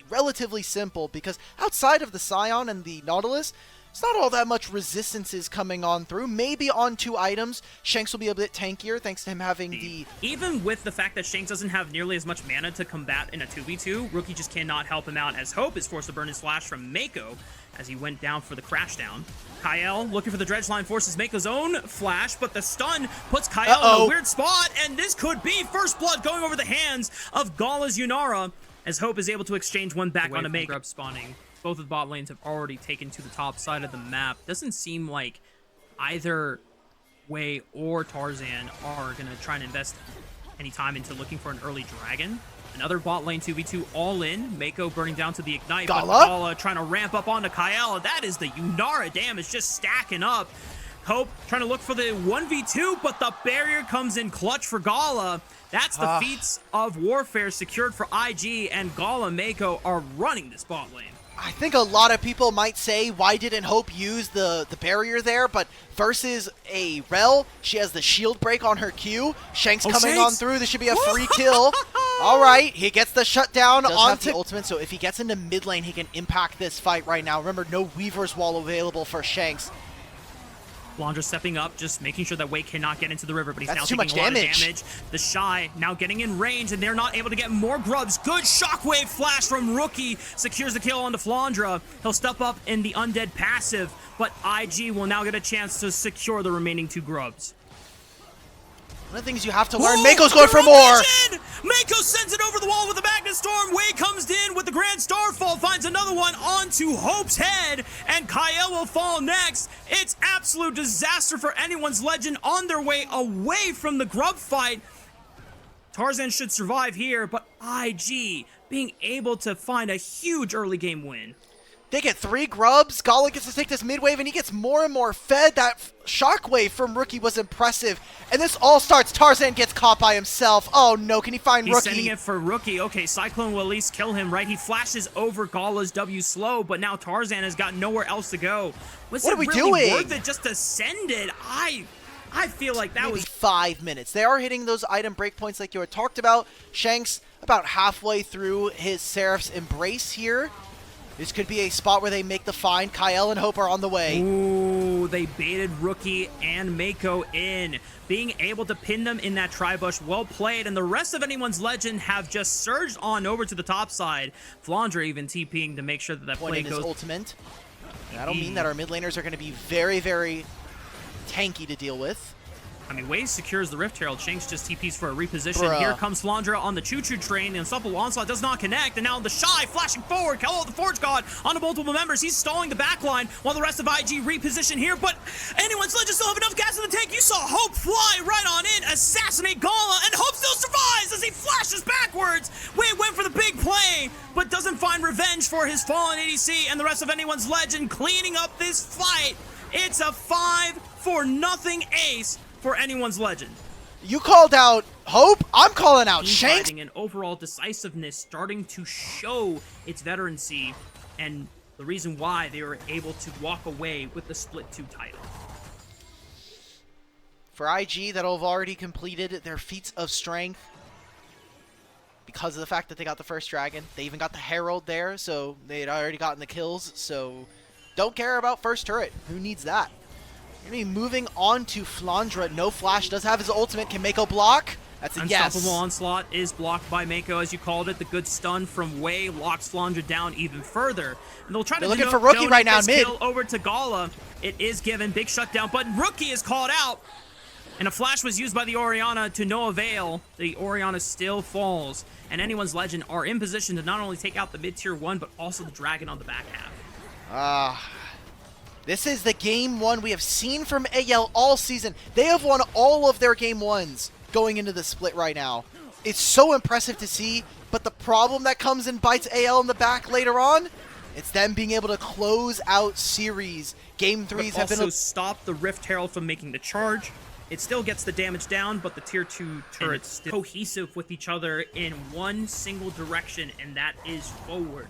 relatively simple because outside of the Scion and the Nautilus, it's not all that much resistance is coming on through. Maybe on 2 items, Shanks will be a bit tankier thanks to him having the... Even with the fact that Shanks doesn't have nearly as much mana to combat in a 2v2, Rookie just cannot help him out as Hope is forced to burn his flash from Mako as he went down for the crash down. Kyle looking for the dredge line, forces Mako's own flash, but the stun puts Kyle in a weird spot, and this could be first blood going over the hands of Gala's Yunara as Hope is able to exchange one back onto Mako. Grub spawning. Both of the bot lanes have already taken to the top side of the map. Doesn't seem like either Wei or Tarzan are going to try and invest any time into looking for an early dragon. Another bot lane 2v2 all in. Mako burning down to the ignite. Gala trying to ramp up onto Kyle. That is the Yunara damage just stacking up. Hope trying to look for the 1v2, but the barrier comes in clutch for Gala. That's the feats of warfare secured for IG, and Gala and Mako are running this bot lane. I think a lot of people might say, why didn't Hope use the barrier there? But versus a Rel, she has the shield break on her Q. Shanks coming on through. This should be a free kill. All right, he gets the shutdown onto the ultimate. So if he gets into mid lane, he can impact this fight right now. Remember, no Weaver's Wall available for Shanks. Flandra stepping up, just making sure that Wei cannot get into the river, but he's now taking a lot of damage. The Shy now getting in range, and they're not able to get more grubs. Good shockwave flash from Rookie. Secures the kill onto Flandra. He'll step up in the undead passive, but IG will now get a chance to secure the remaining 2 grubs. One of the things you have to learn, Mako's going for more! Mako sends it over the wall with the Magnet Storm. Wei comes in with the Grand Starfall, finds another one onto Hope's head, and Kyle will fall next. It's absolute disaster for anyone's legend on their way away from the grub fight. Tarzan should survive here, but IG being able to find a huge early game win. They get 3 grubs. Gala gets to take this mid wave, and he gets more and more fed. That shockwave from Rookie was impressive. And this all starts. Tarzan gets caught by himself. Oh no, can he find Rookie? He's sending it for Rookie. Okay, Cyclone will at least kill him, right? He flashes over Gala's W slow, but now Tarzan has got nowhere else to go. Was it really worth it just to send it? I feel like that was 5 minutes. They are hitting those item breakpoints like you had talked about. Shanks about halfway through his Seraph's Embrace here. This could be a spot where they make the find. Kyle and Hope are on the way. Ooh, they baited Rookie and Mako in. Being able to pin them in that tri-bush, well played. And the rest of anyone's legend have just surged on over to the top side. Flandra even TPing to make sure that play goes. Ultimate. That'll mean that our mid laners are going to be very, very tanky to deal with. I mean, Wei secures the Rift Herald. Shanks just TPs for a reposition. Here comes Flandra on the choo-choo train. The Unstoppable Onslaught does not connect. And now the Shy flashing forward. Kello, the Forge God, onto multiple members. He's stalling the backline while the rest of IG reposition here. But anyone's legend still have enough gas in the tank. You saw Hope fly right on in, assassinate Gala, and Hope still survives as he flashes backwards. Wei went for the big play, but doesn't find revenge for his fallen ADC. And the rest of anyone's legend cleaning up this fight. It's a 5-0 ace for anyone's legend. You called out Hope. I'm calling out Shanks. And overall decisiveness starting to show its veterancy, and the reason why they were able to walk away with the Split 2 title. For IG, that'll have already completed their feats of strength because of the fact that they got the first dragon. They even got the Herald there, so they had already gotten the kills. So don't care about first turret. Who needs that? Going to be moving on to Flandra. No flash. Does have his ultimate. Can Mako block? That's a yes. Unstoppable Onslaught is blocked by Mako, as you called it. The good stun from Wei locks Flandra down even further. And they'll try to looking for Rookie right now, mid. Kill over to Gala. It is given. Big shutdown, but Rookie is called out. And a flash was used by the Orianna to no avail. The Orianna still falls. And anyone's legend are in position to not only take out the mid-tier 1, but also the dragon on the back half. This is the game 1 we have seen from AL all season. They have won all of their game 1s going into the split right now. It's so impressive to see, but the problem that comes and bites AL in the back later on, it's them being able to close out series. Game 3s have been... also stop the Rift Herald from making the charge. It still gets the damage down, but the tier 2 turrets still cohesive with each other in one single direction, and that is forward.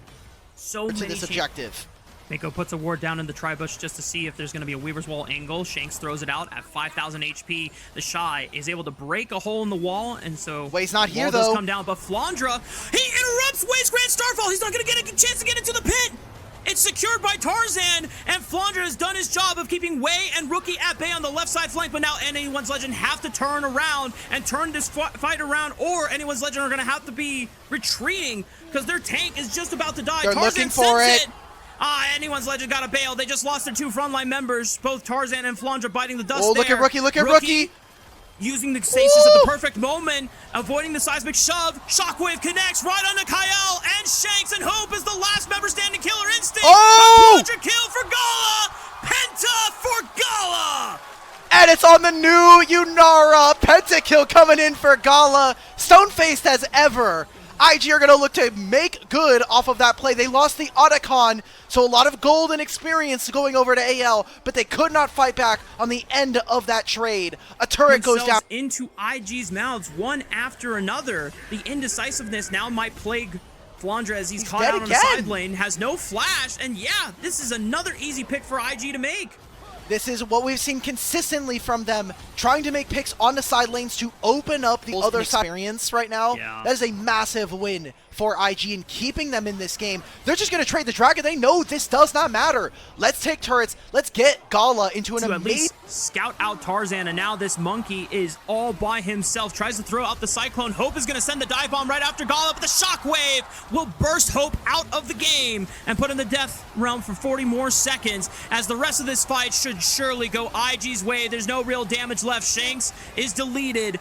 So many this objective. Mako puts a ward down in the tri-bush just to see if there's going to be a Weaver's Wall angle. Shanks throws it out at 5,000 HP. The Shy is able to break a hole in the wall, and so Wei's not here, does though. Come down, but Flandra, he interrupts Way's Grand Starfall. He's not going to get a chance to get into the pit. It's secured by Tarzan, and Flandre has done his job of keeping Wei and Rookie at bay on the left side flank, but now Anyone's Legend have to turn around and turn this fight around, or Anyone's Legend are going to have to be retreating because their tank is just about to die. They're Tarzan looking for it. Anyone's Legend got to bail. They just lost their 2 frontline members, both Tarzan and Flandre biting the dust. Oh, look at Rookie, look at Rookie. Using the stasis at the perfect moment, avoiding the seismic shove. Shockwave connects right onto Kyle and Shanks, and Hope is the last member standing. Killer Instinct. Oh! 100 kill for Gala. Penta for Gala. And it's on the new Yunara. Pentakill coming in for Gala. Stone-faced as ever. IG are going to look to make good off of that play. They lost the Otacon, so a lot of gold and experience going over to AL, but they could not fight back on the end of that trade. A turret goes down into IG's mouths one after another. The indecisiveness now might plague Flandre as he's caught out on the side lane, has no flash, and yeah, this is another easy pick for IG to make. This is what we've seen consistently from them, trying to make picks on the side lanes to open up the other side experience right now. Yeah. That is a massive win for IG and keeping them in this game. They're just going to trade the Dragon. They know this does not matter. Let's take turrets. Let's get Gala into an amazing... scout out Tarzan, and now this monkey is all by himself. Tries to throw out the Cyclone. Hope is going to send the dive bomb right after Gala, but the Shockwave will burst Hope out of the game and put in the death realm for 40 more seconds, as the rest of this fight should surely go IG's way. There's no real damage left. Shanks is deleted,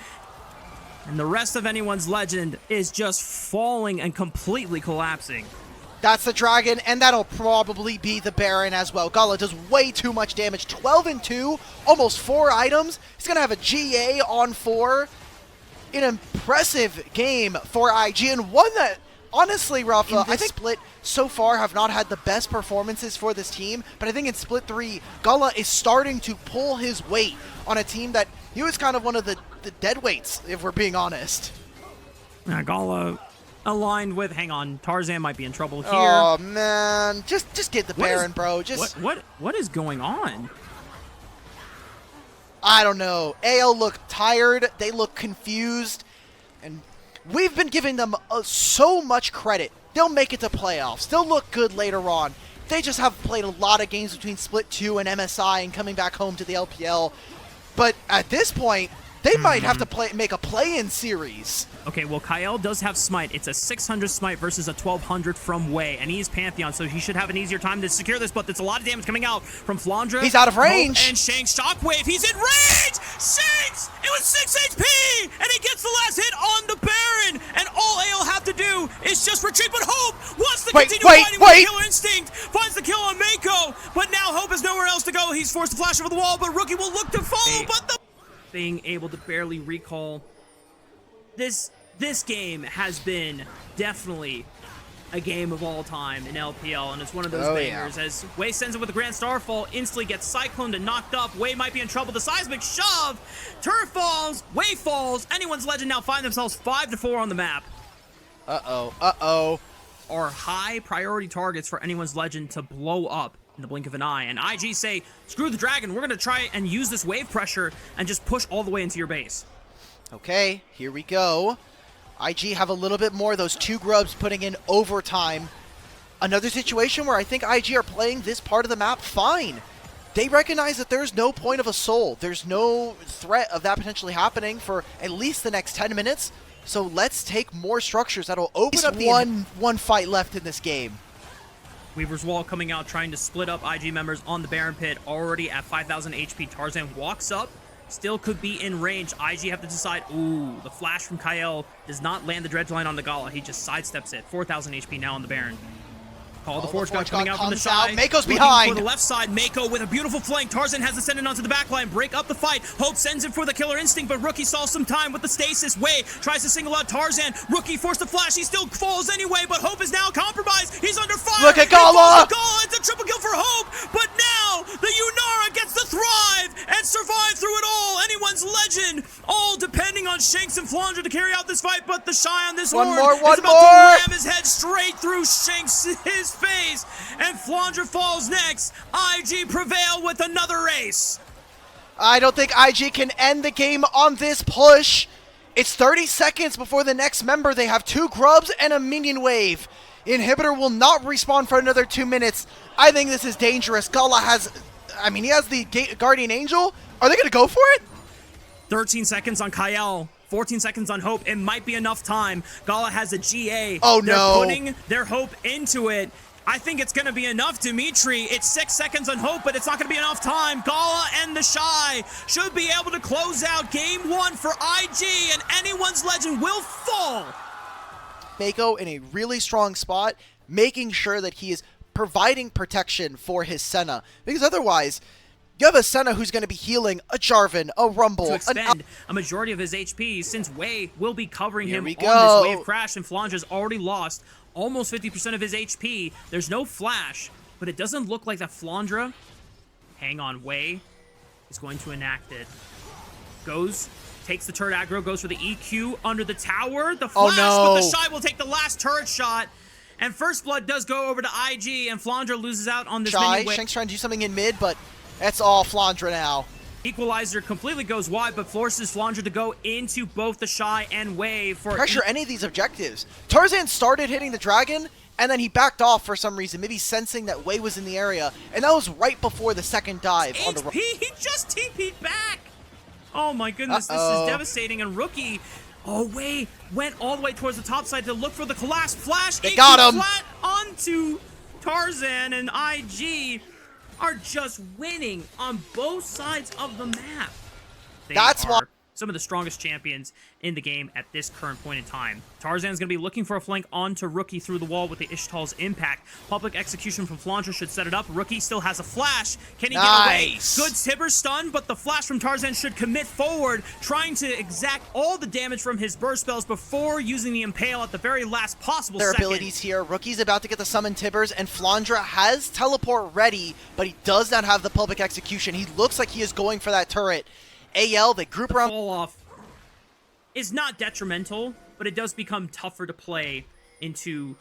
and the rest of Anyone's Legend is just falling and completely collapsing. That's the Dragon, and that'll probably be the Baron as well. Gala does way too much damage. 12 and 2, almost 4 items. He's going to have a GA on 4. An impressive game for IG, and one that, honestly, Rafa, I think Split so far have not had the best performances for this team, but I think in Split 3, Gala is starting to pull his weight on a team that he was kind of one of the dead weights, if we're being honest. Gala aligned with, hang on, Tarzan might be in trouble here. Oh man, just get the Baron, bro. Just what is going on? I don't know. AL look tired. They look confused, and we've been giving them so much credit. They'll make it to playoffs. They'll look good later on. They just have played a lot of games between Split 2 and MSI and coming back home to the LPL. But at this point, they might have to make a play-in series. Okay, well, Kyle does have Smite. It's a 600 Smite versus a 1200 from Wei, and he's Pantheon, so he should have an easier time to secure this, but there's a lot of damage coming out from Flandre. He's out of range. Hope and Shanks Shockwave. He's in range! Shanks! It was 6 HP! And he gets the last hit on the Baron! And all AL have to do is just retreat, but Hope wants to continue fighting with Killer Instinct. Finds the kill on Mako, but now Hope has nowhere else to go. He's forced to flash over the wall, but Rookie will look to follow, but the... being able to barely recall. This game has been definitely a game of all time in LPL, and it's one of those bangers. As Wei sends it with a Grand Starfall, instantly gets cycloned and knocked up. Wei might be in trouble. The seismic shove, turret falls, Wei falls. Anyone's Legend now find themselves 5-4 on the map. Are high priority targets for Anyone's Legend to blow up in the blink of an eye, and IG say, screw the Dragon, we're gonna try and use this wave pressure and just push all the way into your base. Okay, here we go. IG have a little bit more, those 2 grubs putting in overtime. Another situation where I think IG are playing this part of the map fine. They recognize that there's no point of a soul. There's no threat of that potentially happening for at least the next 10 minutes. So let's take more structures that'll open up one fight left in this game. Weaver's Wall coming out, trying to split up IG members on the Baron Pit, already at 5,000 HP. Tarzan walks up, still could be in range. IG have to decide, ooh, the flash from Kyle does not land the dredge line on the Gala. He just sidesteps it. 4,000 HP now on the Baron. Call the Forge God coming out from the side. Mako's behind. For the left side, Mako with a beautiful flank. Tarzan has ascended onto the back line. Break up the fight. Hope sends it for the Killer Instinct, but Rookie saw some time with the stasis. Wei tries to single out Tarzan. Rookie forced to flash. He still falls anyway, but Hope is now compromised. He's under fire. Look at Gala. It's a triple kill for Hope, but now the Yunara gets to thrive and survive through it all. Anyone's Legend, all depending on Shanks and Flandre to carry out this fight, but the Shy on this horn is about to ram his head straight through Shanks' face. And Flandre falls next. IG prevail with another race. I don't think IG can end the game on this push. It's 30 seconds before the next member. They have 2 grubs and a minion wave. Inhibitor will not respawn for another 2 minutes. I think this is dangerous. Gala has, he has the Guardian Angel. Are they going to go for it? 13 seconds on Kyle. 14 seconds on Hope. It might be enough time. Gala has a GA. Oh, They're no. putting their Hope into it. I think it's going to be enough, Dimitri. It's 6 seconds on Hope, but it's not going to be enough time. Gala and the Shy should be able to close out game 1 for IG, and anyone's legend will fall. Mako in a really strong spot, making sure that he is providing protection for his Senna. Because otherwise, you have a Senna who's going to be healing a Jarvan, a Rumble, to expend a majority of his HP, since Wei will be covering him on go. this wave crash, and Flandre's already lost almost 50% of his HP. There's no flash, but it doesn't look like that Flandre, hang on, Wei is going to enact it. Goes, takes the turret aggro, goes for the EQ under the tower. The flash, but the Shy will take the last turret shot. And First Blood does go over to IG, and Flandre loses out on this Shy, mini Shank's trying to do something in mid, but that's all Flandre now. Equalizer completely goes wide, but forces Flandre to go into both the Shy and Wave for pressure any of these objectives. Tarzan started hitting the dragon, and then he backed off for some reason, maybe sensing that Wei was in the area, and that was right before the second dive on the HP, he just TP'd back. Oh my goodness, this is devastating. And Rookie, Wei went all the way towards the top side to look for the collapse flash. They got him flat onto Tarzan, and IG are just winning on both sides of the map. That's why some of the strongest champions in the game at this current point in time. Tarzan's going to be looking for a flank onto Rookie through the wall with the Ishtal's impact. Public execution from Flandre should set it up. Rookie still has a flash. Can he get away? Good Tibber stun, but the flash from Tarzan should commit forward, trying to exact all the damage from his burst spells before using the Impale at the very last possible second. Their abilities here. Rookie's about to get the summon Tibbers, and Flandre has teleport ready, but he does not have the public execution. He looks like he is going for that turret. AL, they group around. Fall off is not detrimental, but it does become tougher to play into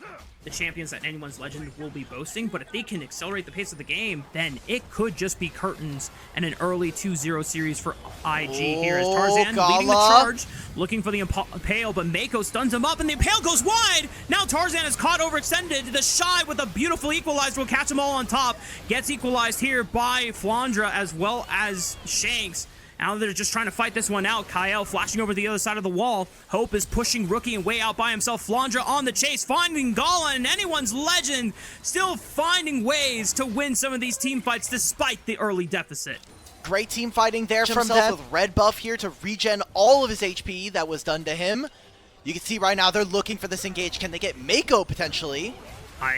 the champions that anyone's legend will be boasting. But if they can accelerate the pace of the game, then it could just be curtains and an early 2-0 series for IG here as Tarzan leading the charge, looking for the Impale, but Mako stuns him up, and the Impale goes wide. Now Tarzan is caught overextended. The Shy with a beautiful equalizer will catch them all on top. Gets equalized here by Flandre as well as Shanks. Now they're just trying to fight this one out. Kyle flashing over the other side of the wall. Hope is pushing Rookie and Way out by himself. Flandre on the chase, finding Gala, and anyone's legend still finding ways to win some of these team fights despite the early deficit. Great team fighting there from them. With red buff here to regen all of his HP that was done to him. You can see right now they're looking for this engage. Can they get Mako potentially?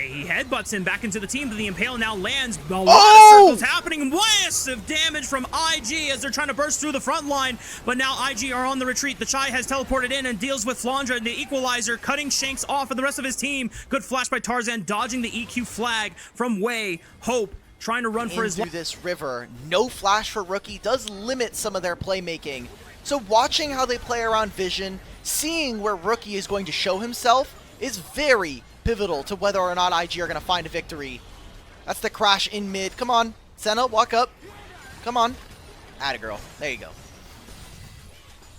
He headbutts him back into the team, but the Impale now lands. A lot of circles happening. Massive damage from IG as they're trying to burst through the front line, but now IG are on the retreat. The Shy has teleported in and deals with Flandre, the equalizer, cutting Shanks off of the rest of his team. Good flash by Tarzan, dodging the EQ flag from Wei. Hope trying to run for his life. This river. No flash for Rookie does limit some of their playmaking. So watching how they play around Vision, seeing where Rookie is going to show himself is very pivotal to whether or not IG are going to find a victory. That's the crash in mid. Come on, Senna, walk up. Come on. Atta girl. There you go.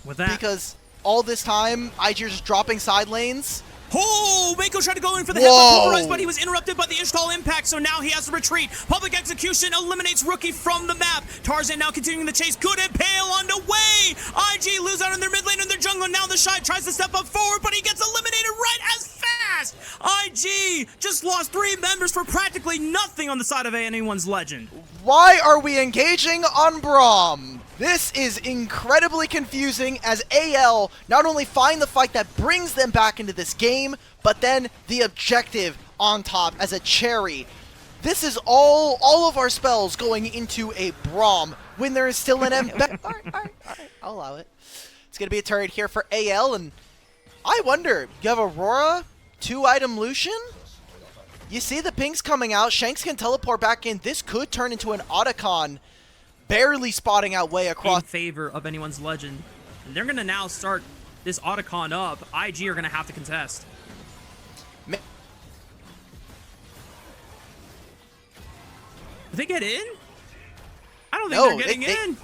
With that, because all this time, IG are just dropping side lanes. Oh, Mako tried to go in for the headbutt pulverize, but he was interrupted by the Ishtal impact, so now he has to retreat. Public execution eliminates Rookie from the map. Tarzan now continuing the chase. Good Impale on the way. IG lose out in their mid lane and their jungle. Now the Shy tries to step up forward, but he gets eliminated right as fast. IG just lost 3 members for practically nothing on the side of anyone's legend. Why are we engaging on Braum? This is incredibly confusing as AL not only find the fight that brings them back into this game, but then the objective on top as a cherry. This is all of our spells going into a Braum when there is still an embed. All right, I'll allow it. It's going to be a turret here for AL, and I wonder, you have Aurora, 2-item Lucian? You see the pings coming out, Shanks can teleport back in. This could turn into an Otacon. Barely spotting out Way across. In favor of anyone's legend. And they're going to now start this Otacon up. IG are going to have to contest. Did they get in? I don't think they're getting in.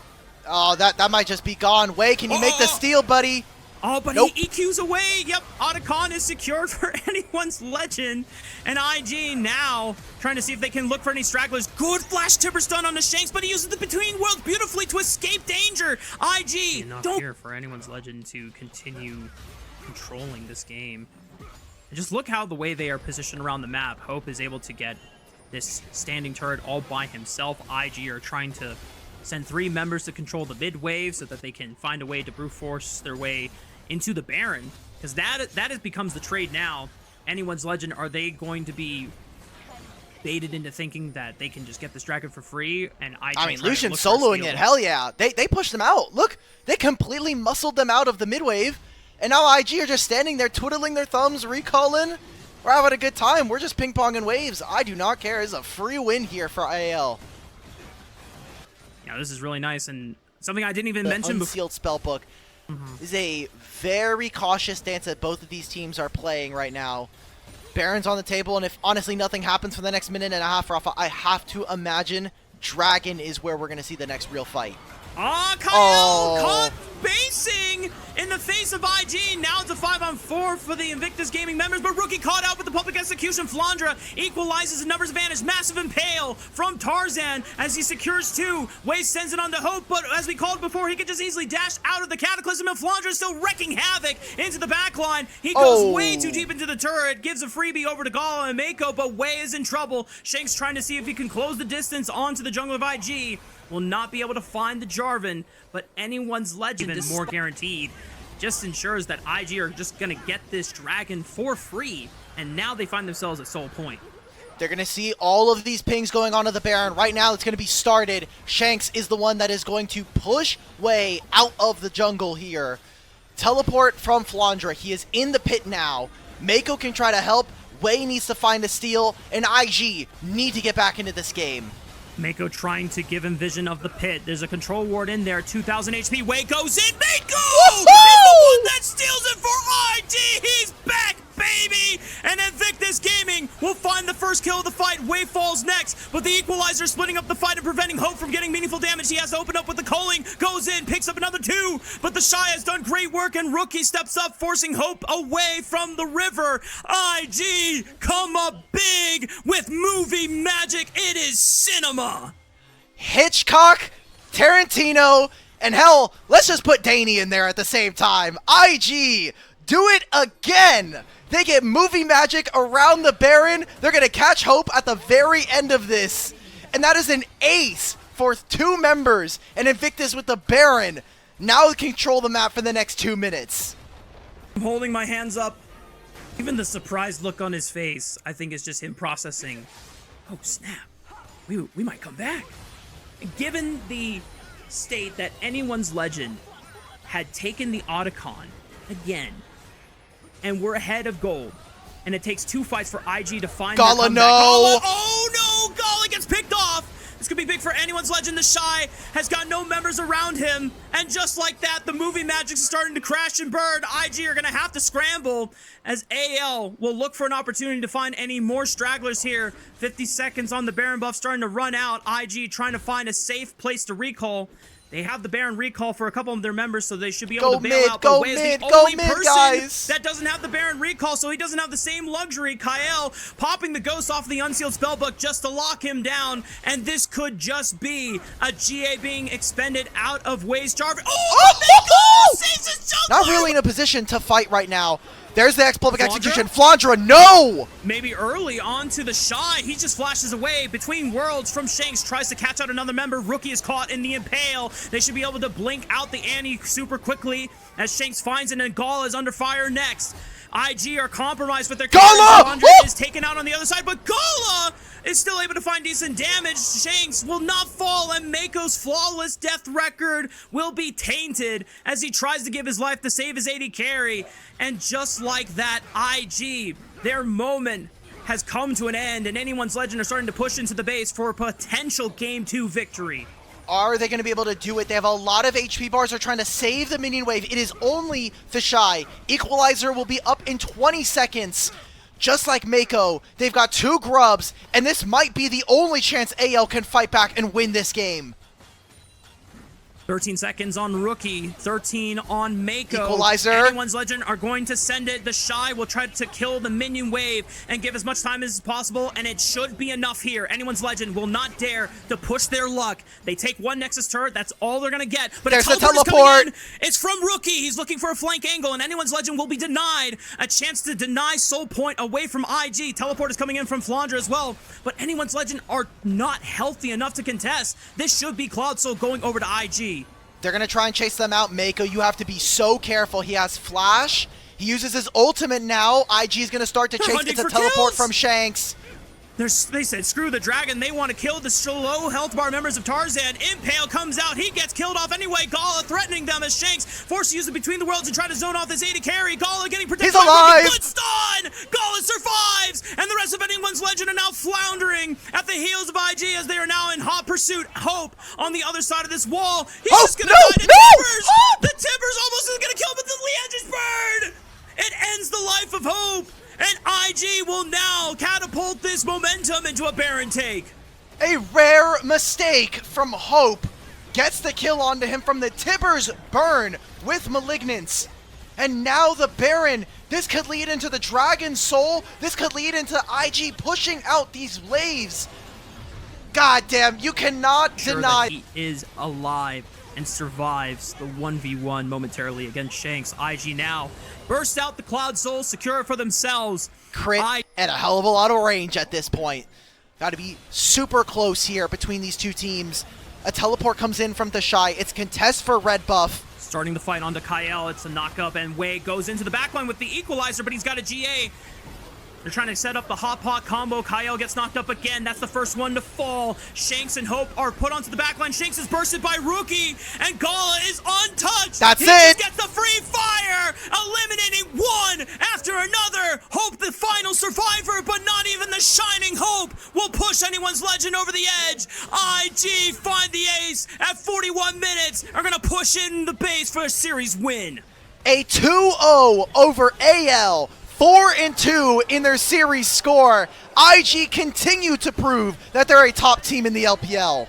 Oh, that might just be gone. Way, can you make the steal, buddy? Oh, but nope. he EQs away. Yep, Otacon is secured for anyone's legend. And IG now trying to see if they can look for any stragglers. Good flash timber stun on the Shanks, but he uses the between worlds beautifully to escape danger. IG, enough here for anyone's legend to continue controlling this game. And just look how the way they are positioned around the map. Hope is able to get this standing turret all by himself. IG are trying to send 3 members to control the mid wave so that they can find a way to brute force their way into the Baron, because that becomes the trade now. Anyone's legend, are they going to be baited into thinking that they can just get this dragon for free? And I mean, Lucian soloing it, hell yeah. They pushed them out. Look, they completely muscled them out of the mid wave, and now IG are just standing there twiddling their thumbs, recalling. We're having a good time. We're just ping-ponging waves. I do not care. It's a free win here for AL. Yeah, this is really nice, and something I didn't even mention before. Unsealed Spellbook is a very cautious stance that both of these teams are playing right now. Baron's on the table, and if honestly nothing happens for the next minute and a half, Rafa, I have to imagine Dragon is where we're going to see the next real fight. Ah, Kyle caught basing in the face of IG. Now it's a 5-on-4 for the Invictus Gaming members, but Rookie caught out with the public execution. Flandra equalizes the numbers advantage. Massive impale from Tarzan as he secures 2. Waze sends it on to Hope, but as we called before, he could just easily dash out of the Cataclysm, and Flandra is still wrecking havoc into the backline. He goes way too deep into the turret, gives a freebie over to Gala and Mako, but Way is in trouble. Shanks trying to see if he can close the distance onto the jungle of IG. Will not be able to find the Jarvan, but anyone's legend is more guaranteed. Just ensures that IG are just going to get this dragon for free, and now they find themselves at sole point. They're going to see all of these pings going on to the Baron. Right now, it's going to be started. Shanks is the one that is going to push Way out of the jungle here. Teleport from Flandra. He is in the pit now. Mako can try to help. Way needs to find a steal, and IG need to get back into this game. Mako trying to give him vision of the pit. There's a control ward in there. 2,000 HP. Way goes in. Mako is the one that steals it for IG. He's back, baby. And Invictus Gaming will find the first kill of the fight. Way falls next, but the equalizer splitting up the fight and preventing Hope from getting meaningful damage. He has to open up with the culling. Goes in, picks up another 2, but the Shy has done great work, and Rookie steps up, forcing Hope away from the river. IG come up big with movie magic. It is cinema. Hitchcock, Tarantino, and hell, let's just put Danny in there at the same time. IG, do it again. They get movie magic around the Baron. They're going to catch Hope at the very end of this. And that is an ace for 2 members. And Invictus with the Baron now control the map for the next 2 minutes. I'm holding my hands up. Even the surprised look on his face, I think, is just him processing. Oh, snap. We might come back. Given the state that anyone's legend had taken the Otacon again, and we're ahead of gold, and it takes 2 fights for IG to find Gala, no! Gala, oh no! Gala gets picked off! This could be big for anyone's legend. The Shy has got no members around him, and just like that, the movie magic is starting to crash and burn. IG are going to have to scramble as AL will look for an opportunity to find any more stragglers here. 50 seconds on the Baron buff starting to run out. IG trying to find a safe place to recall. They have the Baron recall for a couple of their members, so they should be able to bail out. But Way is the only person that doesn't have the Baron recall, so he doesn't have the same luxury. Kyle popping the ghost off the unsealed spellbook just to lock him down, and this could just be a GA being expended out of Way's Jarvan. Oh! Saves his jungler! Not really in a position to fight right now. There's the public execution. Flandra, no! Maybe early on to the Shy. He just flashes away between worlds from Shanks. Tries to catch out another member. Rookie is caught in the impale. They should be able to blink out the Annie super quickly as Shanks finds it, and Gala is under fire next. IG are compromised with their Gala! Flandra is taken out on the other side, but Gala is still able to find decent damage. Shanks will not fall, and Mako's flawless death record will be tainted as he tries to give his life to save his AD carry. And just like that, IG, their moment has come to an end, and anyone's legend are starting to push into the base for a potential Game 2 victory. Are they going to be able to do it? They have a lot of HP bars. They're trying to save the minion wave. It is only the Shy. Equalizer will be up in 20 seconds. Just like Mako, they've got 2 grubs, and this might be the only chance AL can fight back and win this game. 13 seconds on Rookie, 13 on Mako. Equalizer. Anyone's Legend are going to send it. The Shy will try to kill the minion wave and give as much time as possible, and it should be enough here. Anyone's Legend will not dare to push their luck. They take one Nexus turret, that's all they're gonna get. But there's a the teleport is teleport. coming in. It's from Rookie. He's looking for a flank angle, and Anyone's Legend will be denied a chance to deny Soul Point away from IG. Teleport is coming in from Flandre as well, but Anyone's Legend are not healthy enough to contest. This should be Cloud Soul going over to IG. They're going to try and chase them out. Mako, you have to be so careful. He has Flash. He uses his ultimate now. IG is going to start to chase. It's a teleport from Shanks. They said, screw the dragon. They want to kill the low health bar members of Tarzan. Impale comes out. He gets killed off anyway. Gala threatening them as Shanks forced to use it between the worlds and try to zone off this AD carry. Gala getting protected. He's alive. Good stun. Gala survives. And the rest of Anyone's Legend are now floundering at the heels of IG as they are now in hot pursuit. Hope on the other side of this wall. He's just going to die to Timbers. The Timbers almost is going to kill him, but the Liege is burned. It ends the life of Hope. And IG will now catapult this momentum into a Baron take. A rare mistake from Hope gets the kill onto him from the Tibbers burn with Malignance. And now the Baron, this could lead into the Dragon Soul. This could lead into IG pushing out these waves. God damn, you cannot deny. That he is alive and survives the 1v1 momentarily against Shanks. IG now burst out the Cloud Soul, secure it for themselves. Crit and a hell of a lot of range at this point. Got to be super close here between these two teams. A teleport comes in from the Shy. It's contest for red buff. Starting the fight onto Kyle. It's a knock-up, and Wei goes into the backline with the equalizer, but he's got a GA. They're trying to set up the hot pot combo. Kyle gets knocked up again. That's the first one to fall. Shanks and Hope are put onto the backline. Shanks is bursted by Rookie, and Gala is untouched. That's he it. Just gets the free fire, eliminating one after another. Hope the final survivor, but not even the shining Hope will push Anyone's Legend over the edge. IG find the ace at 41 minutes. Are going to push in the base for a series win. A 2-0 over AL. 4-2 in their series score. IG continue to prove that they're a top team in the LPL.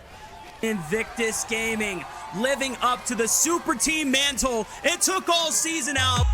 Invictus Gaming living up to the super team mantle it took all season out.